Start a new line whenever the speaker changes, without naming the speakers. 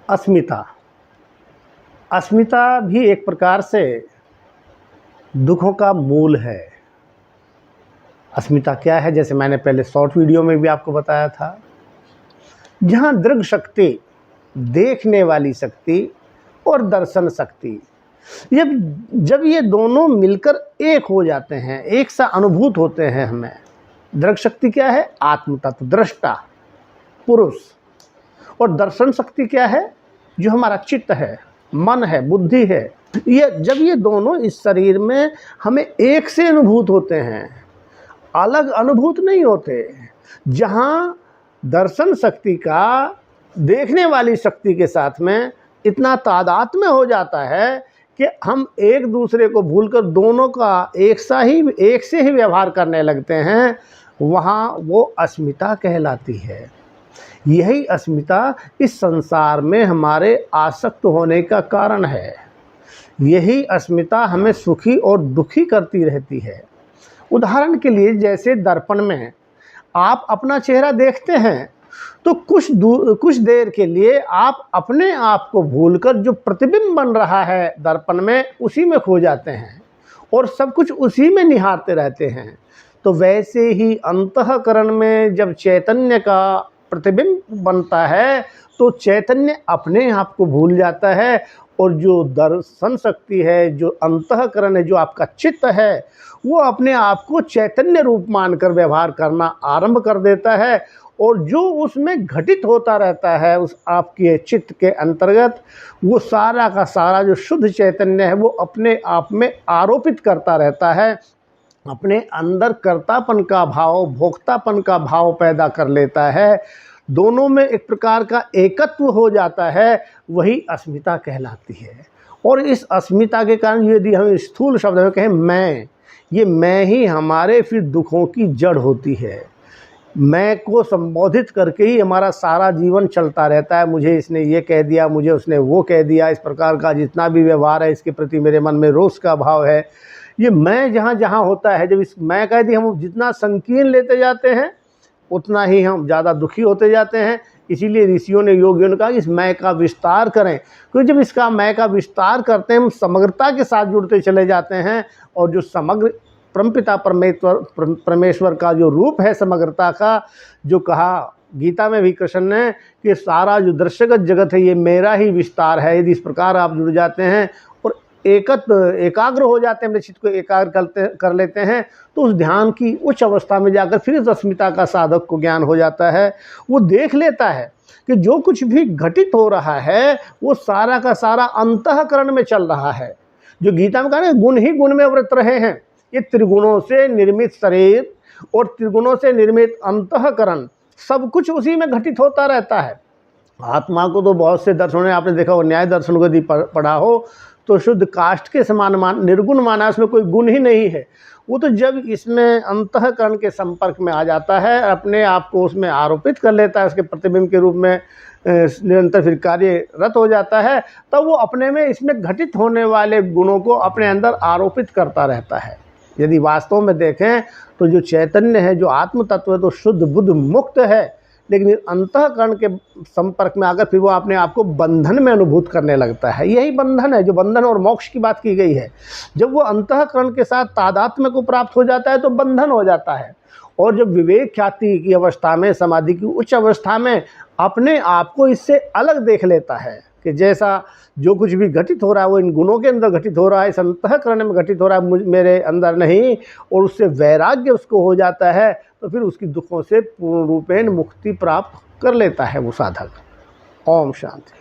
अस्मिता। अस्मिता भी एक प्रकार से दुखों का मूल है। अस्मिता क्या है, जैसे मैंने पहले शॉर्ट वीडियो में भी आपको बताया था, जहाँ दृग शक्ति, देखने वाली शक्ति और दर्शन शक्ति, जब ये दोनों मिलकर एक हो जाते हैं, एक सा अनुभूत होते हैं हमें। दृग शक्ति क्या है? आत्म तत्व, दृष्टा, पुरुष। और दर्शन शक्ति क्या है? जो हमारा चित्त है, मन है, बुद्धि है। जब ये दोनों इस शरीर में हमें एक से अनुभूत होते हैं, अलग अनुभूत नहीं होते। जहाँ दर्शन शक्ति का देखने वाली शक्ति के साथ में इतना तादात्म्य हो जाता है कि हम एक दूसरे को भूलकर दोनों का एक से ही व्यवहार करने लगते हैं, वहाँ वो अस्मिता कहलाती है। यही अस्मिता इस संसार में हमारे आसक्त होने का कारण है। यही अस्मिता हमें सुखी और दुखी करती रहती है। उदाहरण के लिए, जैसे दर्पण में आप अपना चेहरा देखते हैं तो कुछ देर के लिए आप अपने आप को भूलकर जो प्रतिबिंब बन रहा है दर्पण में, उसी में खो जाते हैं और सब कुछ उसी में निहारते रहते हैं। तो वैसे ही अंतःकरण में जब चैतन्य का प्रतिबिंब बनता है तो चैतन्य अपने आप को भूल जाता है, और जो दर्शन शक्ति है, जो अंतःकरण है, जो आपका चित्त है, वो अपने आप को चैतन्य रूप मानकर व्यवहार करना आरंभ कर देता है। और जो उसमें घटित होता रहता है उस आपके चित्त के अंतर्गत, वो सारा का सारा जो शुद्ध चैतन्य है वो अपने आप में आरोपित करता रहता है। अपने अंदर कर्तापन का भाव, भोक्तापन का भाव पैदा कर लेता है। दोनों में एक प्रकार का एकत्व हो जाता है, वही अस्मिता कहलाती है। और इस अस्मिता के कारण यदि हम स्थूल शब्द में कहें मैं, ये मैं ही हमारे फिर दुखों की जड़ होती है। मैं को संबोधित करके ही हमारा सारा जीवन चलता रहता है। मुझे इसने ये कह दिया, मुझे उसने वो कह दिया, इस प्रकार का जितना भी व्यवहार है इसके प्रति मेरे मन में रोष का भाव है। ये मैं जहाँ जहाँ होता है, जब इस मैं कह दी हम जितना संकीर्ण लेते जाते हैं उतना ही हम ज़्यादा दुखी होते जाते हैं। इसीलिए ऋषियों ने, योगियों ने कहा कि इस मैं का विस्तार करें, क्योंकि जब इसका मैं का विस्तार करते हैं हम समग्रता के साथ जुड़ते चले जाते हैं। और जो समग्र परमपिता परमेश्वर का जो रूप है समग्रता का, जो कहा गीता में भी कृष्ण ने कि सारा जो दृश्यगत जगत है ये मेरा ही विस्तार है। यदि इस प्रकार आप जुड़ जाते हैं और एकाग्र हो जाते हैं, अपने चित्त को एकाग्र कर लेते हैं, तो उस ध्यान की उच्च अवस्था में जाकर फिर इस अस्मिता का साधक को ज्ञान हो जाता है। वो देख लेता है कि जो कुछ भी घटित हो रहा है वो सारा का सारा अंतःकरण में चल रहा है। जो गीता में कहा ना, गुण ही गुण में व्रत रहे हैं। ये त्रिगुणों से निर्मित शरीर और त्रिगुणों से निर्मित अंतःकरण, सब कुछ उसी में घटित होता रहता है। आत्मा को तो बहुत से दर्शनों ने, आपने देखा हो, न्याय दर्शन को यदि पढ़ा हो तो शुद्ध काष्ठ के समान निर्गुण माना, उसमें कोई गुण ही नहीं है। वो तो जब इसमें अंतःकरण के संपर्क में आ जाता है, अपने आप को उसमें आरोपित कर लेता है, उसके प्रतिबिंब के रूप में निरंतर फिर कार्यरत हो जाता है, तब वो अपने में इसमें घटित होने वाले गुणों को अपने अंदर आरोपित करता रहता है। यदि वास्तव में देखें तो जो चैतन्य है, जो आत्म तत्व है, तो शुद्ध बुद्ध मुक्त है, लेकिन अंतःकरण के संपर्क में आकर फिर वो अपने आप को बंधन में अनुभूत करने लगता है। यही बंधन है, जो बंधन और मोक्ष की बात की गई है। जब वो अंतःकरण के साथ तादात्म्य को प्राप्त हो जाता है तो बंधन हो जाता है। और जब विवेक ख्याति की अवस्था में, समाधि की उच्च अवस्था में अपने आप को इससे अलग देख लेता है कि जैसा जो कुछ भी घटित हो रहा है वो इन गुणों के अंदर घटित हो रहा है, इस अंतःकरण में घटित हो रहा है, मेरे अंदर नहीं, और उससे वैराग्य उसको हो जाता है, तो फिर उसकी दुखों से पूर्ण रूपेण मुक्ति प्राप्त कर लेता है वो साधक। ओम शांति।